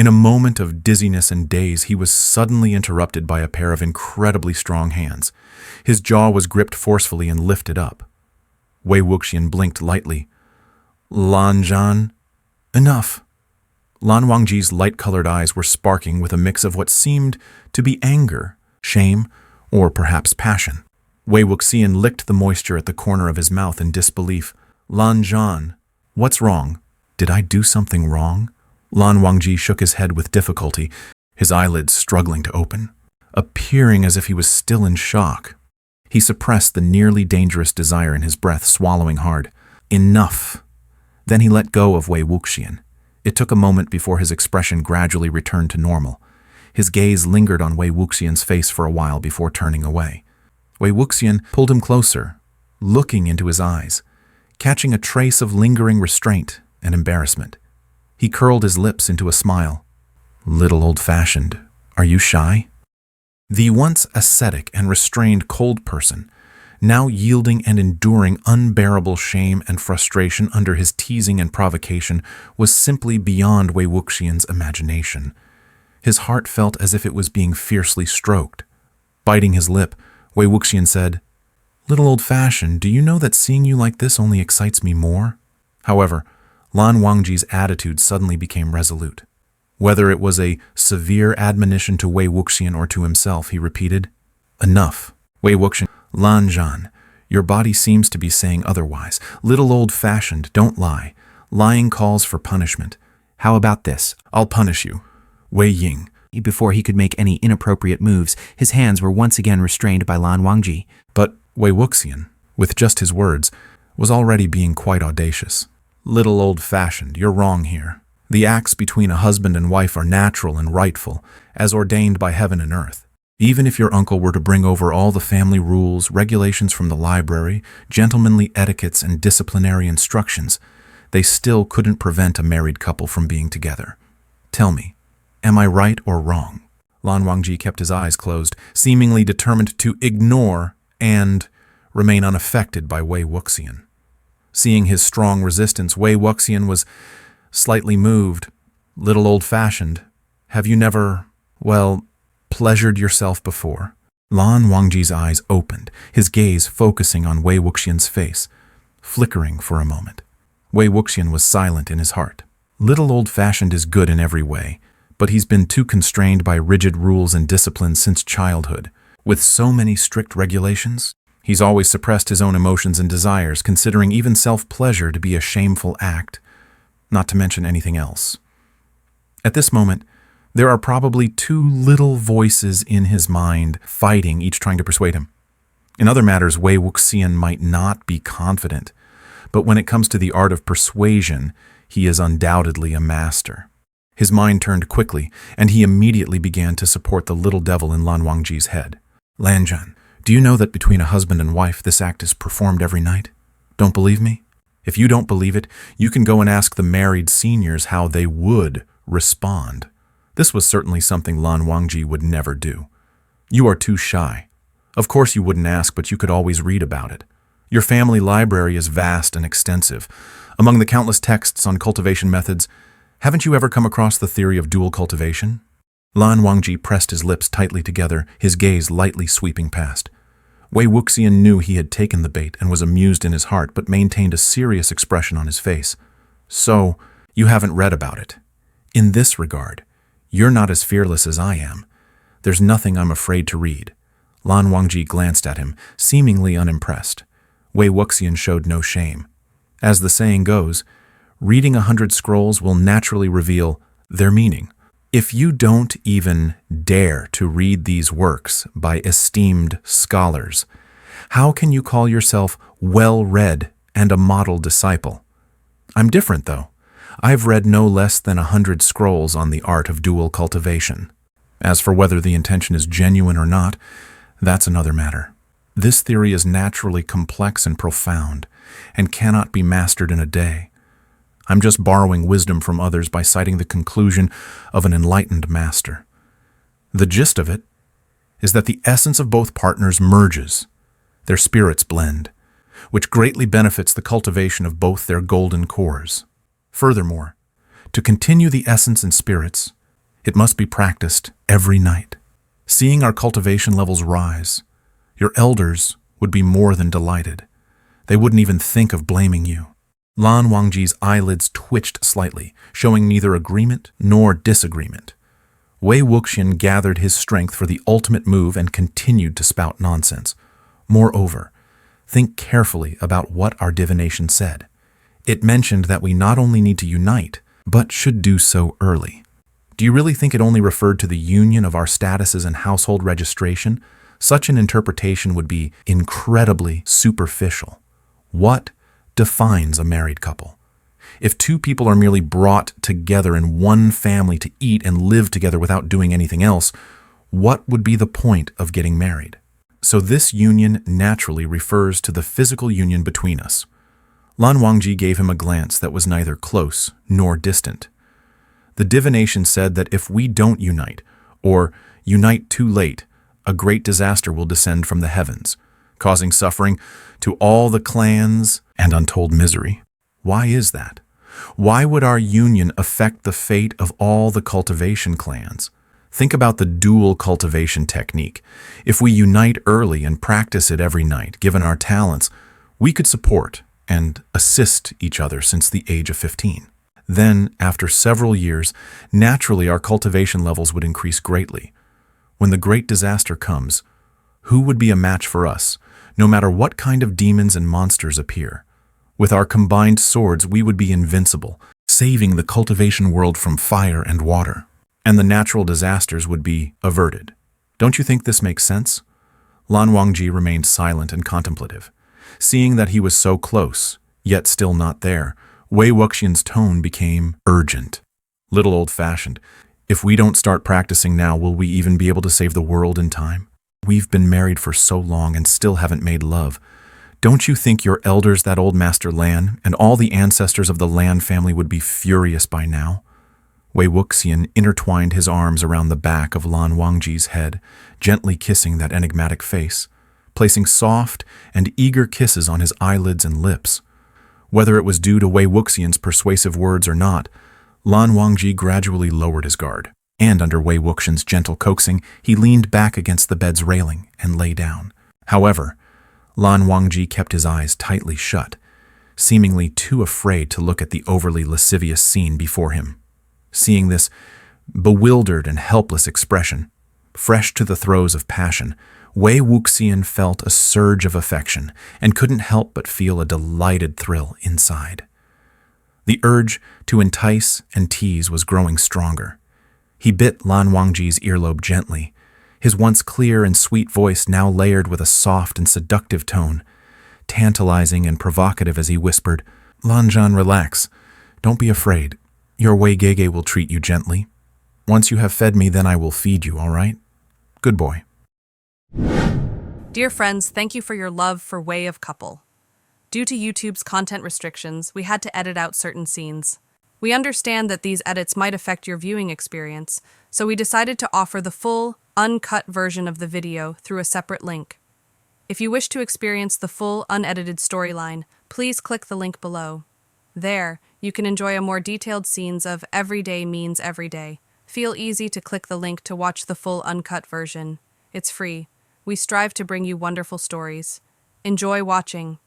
In a moment of dizziness and daze, he was suddenly interrupted by a pair of incredibly strong hands. His jaw was gripped forcefully and lifted up. Wei Wuxian blinked lightly. "Lan Zhan?" "Enough." Lan Wangji's light-colored eyes were sparking with a mix of what seemed to be anger, shame, or perhaps passion. Wei Wuxian licked the moisture at the corner of his mouth in disbelief. "Lan Zhan, what's wrong? Did I do something wrong?" Lan Wangji shook his head with difficulty, his eyelids struggling to open, appearing as if he was still in shock. He suppressed the nearly dangerous desire in his breath, swallowing hard. "Enough." Then he let go of Wei Wuxian. It took a moment before his expression gradually returned to normal. His gaze lingered on Wei Wuxian's face for a while before turning away. Wei Wuxian pulled him closer, looking into his eyes, catching a trace of lingering restraint and embarrassment. He curled his lips into a smile. "Little old-fashioned, are you shy?" The once ascetic and restrained cold person, now yielding and enduring unbearable shame and frustration under his teasing and provocation, was simply beyond Wei Wuxian's imagination. His heart felt as if it was being fiercely stroked. Biting his lip, Wei Wuxian said, "Little old-fashioned, do you know that seeing you like this only excites me more?" However, Lan Wangji's attitude suddenly became resolute. Whether it was a severe admonition to Wei Wuxian or to himself, he repeated, "Enough." Wei Wuxian, "Lan Zhan, your body seems to be saying otherwise. Little old-fashioned, don't lie. Lying calls for punishment. How about this? I'll punish you." Wei Ying. Before he could make any inappropriate moves, his hands were once again restrained by Lan Wangji. But Wei Wuxian, with just his words, was already being quite audacious. "Little old-fashioned, you're wrong here. The acts between a husband and wife are natural and rightful, as ordained by heaven and earth. Even if your uncle were to bring over all the family rules, regulations from the library, gentlemanly etiquettes, and disciplinary instructions, they still couldn't prevent a married couple from being together. Tell me, am I right or wrong?" Lan Wangji kept his eyes closed, seemingly determined to ignore and remain unaffected by Wei Wuxian. Seeing his strong resistance, Wei Wuxian was slightly moved. "Little old-fashioned, have you never, pleasured yourself before?" Lan Wangji's eyes opened, his gaze focusing on Wei Wuxian's face, flickering for a moment. Wei Wuxian was silent in his heart. Little old-fashioned is good in every way, but he's been too constrained by rigid rules and discipline since childhood. With so many strict regulations, he's always suppressed his own emotions and desires, considering even self-pleasure to be a shameful act, not to mention anything else. At this moment, there are probably two little voices in his mind fighting, each trying to persuade him. In other matters, Wei Wuxian might not be confident, but when it comes to the art of persuasion, he is undoubtedly a master. His mind turned quickly, and he immediately began to support the little devil in Lan Wangji's head. "Lan Zhan, do you know that between a husband and wife, this act is performed every night? Don't believe me? If you don't believe it, you can go and ask the married seniors how they would respond." This was certainly something Lan Wangji would never do. "You are too shy. Of course you wouldn't ask, but you could always read about it. Your family library is vast and extensive. Among the countless texts on cultivation methods, haven't you ever come across the theory of dual cultivation?" Lan Wangji pressed his lips tightly together, his gaze lightly sweeping past. Wei Wuxian knew he had taken the bait and was amused in his heart, but maintained a serious expression on his face. "So, you haven't read about it. In this regard, you're not as fearless as I am. There's nothing I'm afraid to read." Lan Wangji glanced at him, seemingly unimpressed. Wei Wuxian showed no shame. As the saying goes, reading 100 scrolls will naturally reveal their meaning. If you don't even dare to read these works by esteemed scholars, how can you call yourself well-read and a model disciple? I'm different, though. I've read no less than 100 scrolls on the art of dual cultivation. As for whether the intention is genuine or not, that's another matter. This theory is naturally complex and profound, and cannot be mastered in a day. I'm just borrowing wisdom from others by citing the conclusion of an enlightened master. The gist of it is that the essence of both partners merges, their spirits blend, which greatly benefits the cultivation of both their golden cores. Furthermore, to continue the essence and spirits, It must be practiced every night. Seeing our cultivation levels rise, your elders would be more than delighted. They wouldn't even think of blaming you. Lan Wangji's eyelids twitched slightly, showing neither agreement nor disagreement. Wei Wuxian gathered his strength for the ultimate move and continued to spout nonsense. Moreover, think carefully about what our divination said. It mentioned that we not only need to unite, but should do so early. Do you really think it only referred to the union of our statuses and household registration? Such an interpretation would be incredibly superficial. What defines a married couple? If two people are merely brought together in one family to eat and live together without doing anything else, what would be the point of getting married? So this union naturally refers to the physical union between us. Lan Wangji gave him a glance that was neither close nor distant. The divination said that if we don't unite, or unite too late, a great disaster will descend from the heavens, causing suffering to all the clans and untold misery. Why is that? Why would our union affect the fate of all the cultivation clans? Think about the dual cultivation technique. If we unite early and practice it every night, given our talents, we could support and assist each other since the age of 15. Then, after several years, naturally our cultivation levels would increase greatly. When the great disaster comes, who would be a match for us, no matter what kind of demons and monsters appear? With our combined swords, we would be invincible, saving the cultivation world from fire and water, and the natural disasters would be averted. Don't you think this makes sense? Lan Wangji remained silent and contemplative. Seeing that he was so close, yet still not there, Wei Wuxian's tone became urgent. Little old-fashioned. If we don't start practicing now, will we even be able to save the world in time? We've been married for so long and still haven't made love. Don't you think your elders, that old Master Lan, and all the ancestors of the Lan family would be furious by now? Wei Wuxian intertwined his arms around the back of Lan Wangji's head, gently kissing that enigmatic face, placing soft and eager kisses on his eyelids and lips. Whether it was due to Wei Wuxian's persuasive words or not, Lan Wangji gradually lowered his guard, and under Wei Wuxian's gentle coaxing, he leaned back against the bed's railing and lay down. However, Lan Wangji kept his eyes tightly shut, seemingly too afraid to look at the overly lascivious scene before him. Seeing this bewildered and helpless expression, fresh to the throes of passion, Wei Wuxian felt a surge of affection and couldn't help but feel a delighted thrill inside. The urge to entice and tease was growing stronger. He bit Lan Wangji's earlobe gently, his once clear and sweet voice now layered with a soft and seductive tone, tantalizing and provocative as he whispered, "Lanjan, relax. Don't be afraid. Your Wei Gege will treat you gently. Once you have fed me, then I will feed you, all right? Good boy." Dear friends, thank you for your love for Way of Couple. Due to YouTube's content restrictions, we had to edit out certain scenes. We understand that these edits might affect your viewing experience, so we decided to offer the full, uncut version of the video through a separate link. If you wish to experience the full, unedited storyline, please click the link below. There, you can enjoy a more detailed scenes of Every Day Means Every Day. Feel easy to click the link to watch the full uncut version. It's free. We strive to bring you wonderful stories. Enjoy watching.